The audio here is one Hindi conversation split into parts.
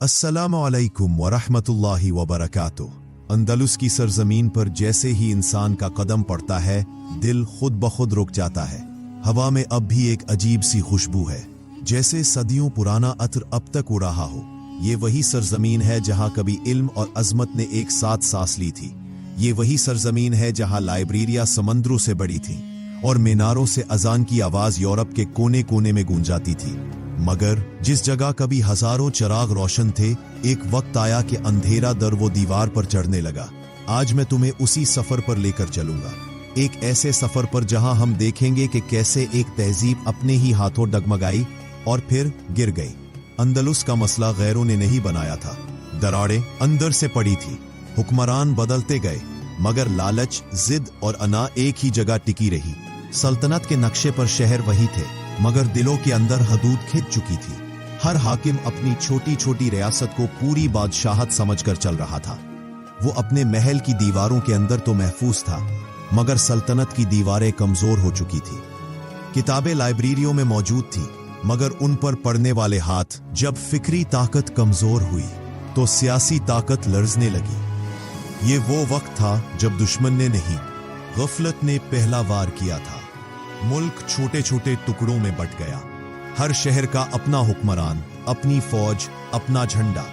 अस्सलामु अलैकुम वरहमतुल्लाहि वबरकातुह। अंदलुस की सरजमीन पर जैसे ही इंसान का कदम पड़ता है, दिल खुद ब खुद रुक जाता है। हवा में अब भी एक अजीब सी खुशबू है, जैसे सदियों पुराना अत्र अब तक उड़ रहा हो। ये वही सरजमीन है जहां कभी इल्म और अजमत ने एक साथ सांस ली थी। ये वही सरजमीन है जहां लाइब्रेरियां समंदरों से बड़ी थीं और मीनारों से अजान की आवाज यूरोप के कोने कोने में गूंजाती थी। मगर जिस जगह कभी हजारों चिराग रोशन थे, एक वक्त आया कि अंधेरा दर वो दीवार पर चढ़ने लगा। आज मैं तुम्हें उसी सफर पर लेकर चलूंगा, एक ऐसे सफर पर जहां हम देखेंगे कि कैसे एक तहजीब अपने ही हाथों डगमगाई और फिर गिर गई। अंदलुस का मसला गैरों ने नहीं बनाया था, दरारें अंदर से पड़ी थी। हुक्मरान बदलते गए, मगर लालच, जिद और अना एक ही जगह टिकी रही। सल्तनत के नक्शे पर शहर वही थे, मगर दिलों के अंदर हदूद खिंच चुकी थी। हर हाकिम अपनी छोटी छोटी रियासत को पूरी बादशाहत समझकर चल रहा था। वो अपने महल की दीवारों के अंदर तो महफूज था, मगर सल्तनत की दीवारें कमजोर हो चुकी थी। किताबें लाइब्रेरियों में मौजूद थी, मगर उन पर पढ़ने वाले हाथ। जब फिक्री ताकत कमजोर हुई तो सियासी ताकत लर्जने लगी। ये वो वक्त था जब दुश्मन ने नहीं, गफलत ने पहला वार किया था। मुल्क छोटे छोटे टुकड़ों में बट गया। हर शहर का अपना हुक्मरान, अपनी फौज, अपना झंडा।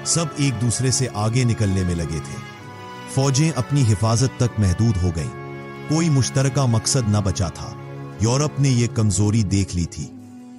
सब एक दूसरे से आगे निकलने में लगे थे। फौजें अपनी हिफाजत तक महदूद हो गईं। कोई मुश्तरका मकसद न बचा था। यूरोप ने यह कमजोरी देख ली थी।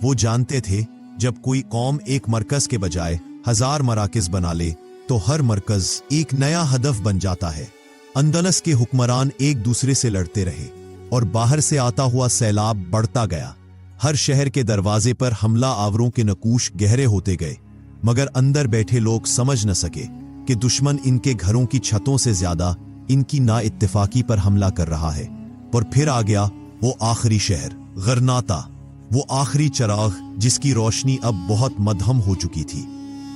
वो जानते थे, जब कोई कौम एक मरकज के बजाय 1000 मराकिज बना ले, तो हर मरकज एक नया हदफ बन जाता है। अंदलस के हुक्मरान एक दूसरे से लड़ते रहे और बाहर से आता हुआ सैलाब बढ़ता गया। हर शहर के दरवाजे पर हमला आवरों के नकूश गहरे होते गए, मगर अंदर बैठे लोग समझ न सके कि दुश्मन इनके घरों की छतों से ज्यादा इनकी नाइत्तेफाकी पर हमला कर रहा है। पर फिर आ गया वो आखिरी शहर, गरनाता। वो आखिरी चिराग जिसकी रोशनी अब बहुत मध्यम हो चुकी थी।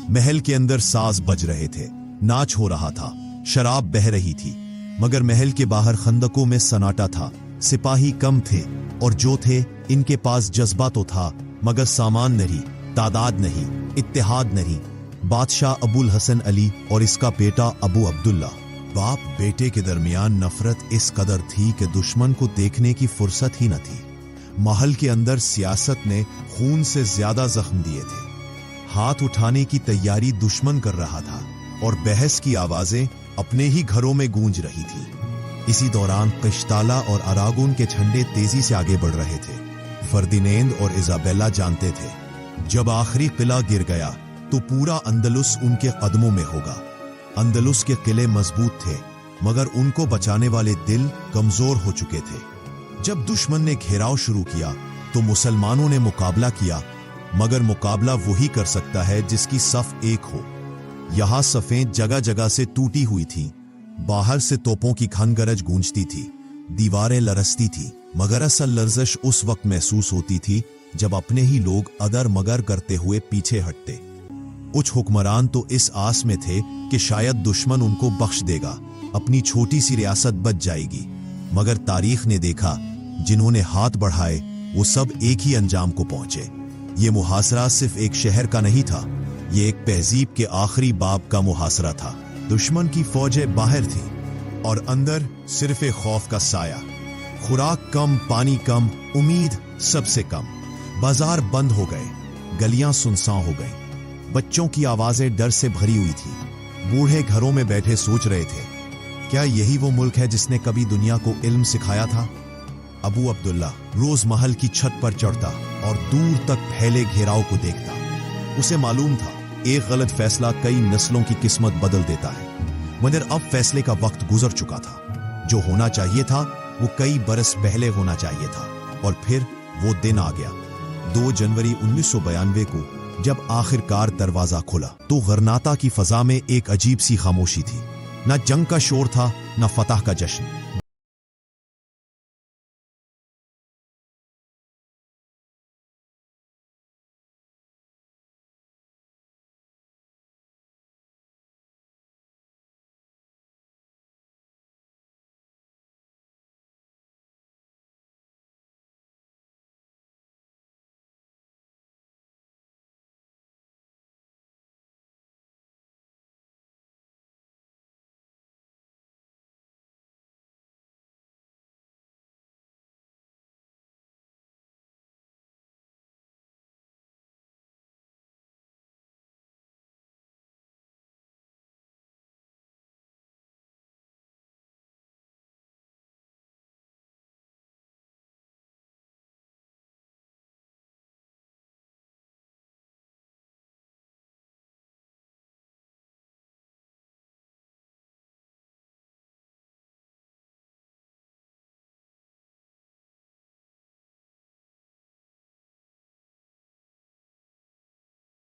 महल के अंदर साज बज रहे थे, नाच हो रहा था, शराब बह रही थी, मगर महल के बाहर खंदकों में सन्नाटा था। सिपाही कम थे, और जो थे, इनके पास जज्बा तो था, मगर सामान नहीं, तादाद नहीं, इत्तेहाद नहीं। बादशाह अबुल हसन अली और इसका बेटा अबू अब्दुल्ला, बाप बेटे के दरमियान नफरत इस कदर थी कि दुश्मन को देखने की फुर्सत ही न थी। महल के अंदर सियासत ने खून से ज्यादा जख्म दिए थे। हाथ उठाने की तैयारी दुश्मन कर रहा था, और बहस की आवाजें अपने ही घरों में गूंज रही थी। इसी दौरान किश्ताला और अरागोन के झंडे तेजी से आगे बढ़ रहे थे। फर्दिनेंद और इजाबेला जानते थे, जब आखिरी किला गिर गया तो पूरा अंदलुस उनके कदमों में होगा। अंदलुस के किले मजबूत थे, मगर उनको बचाने वाले दिल कमजोर हो चुके थे। जब दुश्मन ने घेराव शुरू किया तो मुसलमानों ने मुकाबला किया, मगर मुकाबला वही कर सकता है जिसकी सफ एक हो। यहां सफेद जगह जगह से टूटी हुई थीं। बाहर से तोपों की खनगरज गूंजती थी, दीवारें लरसती थी, मगर असल लर्जश उस वक्त महसूस होती थी जब अपने ही लोग अगर मगर करते हुए पीछे हटते। कुछ हुक्मरान तो इस आस में थे कि शायद दुश्मन उनको बख्श देगा, अपनी छोटी सी रियासत बच जाएगी। मगर तारीख ने देखा, जिन्होंने हाथ बढ़ाए वो सब एक ही अंजाम को पहुंचे। ये मुहासरा सिर्फ एक शहर का नहीं था, ये एक तहजीब के आखिरी बाब का मुहासरा था। दुश्मन की फौजें बाहर थी और अंदर सिर्फ एक खौफ का साया। खुराक कम, पानी कम, उम्मीद सबसे कम। बाजार बंद हो गए, गलियां सुनसान हो गईं। बच्चों की आवाजें डर से भरी हुई थी। बूढ़े घरों में बैठे सोच रहे थे, क्या यही वो मुल्क है जिसने कभी दुनिया को इल्म सिखाया था? अबू अब्दुल्ला रोज महल की छत पर चढ़ता और दूर तक फैले घेराव को देखता। उसे मालूम था, एक गलत फैसला कई नस्लों की किस्मत बदल देता है। मगर अब फैसले का वक्त गुजर चुका था। जो होना चाहिए था वो कई बरस पहले होना चाहिए था। और फिर वो दिन आ गया, 2 जनवरी 1992 को, जब आखिरकार दरवाजा खुला तो गरनाता की फजा में एक अजीब सी खामोशी थी। न जंग का शोर था, न फतह का जश्न।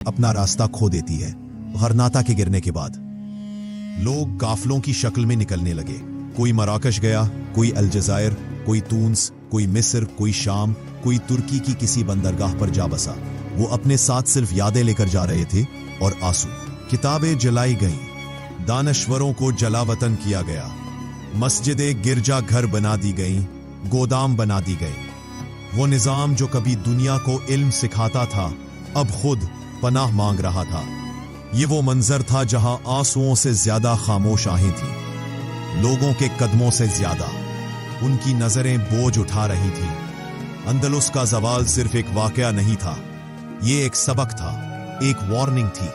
अपना रास्ता खो देती है। गरनाता के गिरने के बाद लोग काफलों की शक्ल में निकलने लगे। कोई मराकश गया, कोई अलजायर, कोई तून्स, कोई मिस्र, कोई शाम, कोई तुर्की की किसी बंदरगाह पर जा बसा। वो अपने साथ सिर्फ यादें लेकर जा रहे थे और आंसू। किताबें जलाई गईं, दानश्वरों को जलावतन किया गया, मस्जिदें गिरजा घर बना दी गईं, गोदाम बना दी गई। वो निजाम जो कभी दुनिया को इल्म सिखाता था, अब खुद पनाह मांग रहा था। ये वो मंजर था जहां आंसुओं से ज्यादा खामोश आहें थीं, लोगों के कदमों से ज्यादा उनकी नजरें बोझ उठा रही थीं। अंदलुस का जवाल सिर्फ एक वाकया नहीं था, ये एक सबक था, एक वार्निंग थी।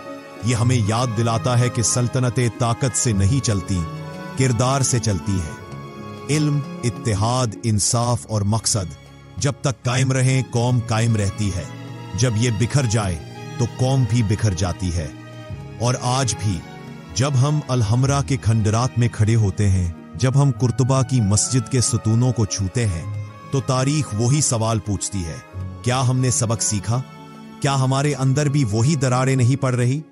ये हमें याद दिलाता है कि सल्तनतें ताकत से नहीं चलती, किरदार से चलती है। इल्म, इत्तेहाद, इंसाफ और मकसद जब तक कायम रहें, कौम कायम रहती है। जब ये बिखर जाए तो कौम भी बिखर जाती है। और आज भी जब हम अलहमरा के खंडरात में खड़े होते हैं, जब हम कुर्तुबा की मस्जिद के सतूनों को छूते हैं, तो तारीख वही सवाल पूछती है, क्या हमने सबक सीखा? क्या हमारे अंदर भी वही दरारें नहीं पड़ रही?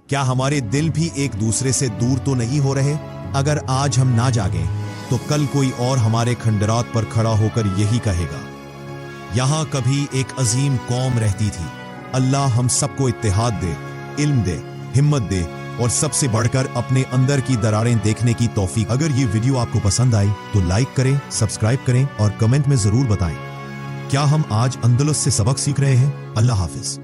क्या हमारे दिल भी एक दूसरे से दूर तो नहीं हो रहे? अगर आज हम ना जागें तो कल कोई और हमारे खंडरात पर खड़ा होकर यही कहेगा, यहां कभी एक अजीम कौम रहती थी। अल्लाह हम सबको इत्तेहाद दे, इल्म दे, हिम्मत दे और सबसे बढ़कर अपने अंदर की दरारें देखने की तौफीक। अगर ये वीडियो आपको पसंद आई तो लाइक करें, सब्सक्राइब करें और कमेंट में जरूर बताएं, क्या हम आज अंदलुस से सबक सीख रहे हैं? अल्लाह हाफिज।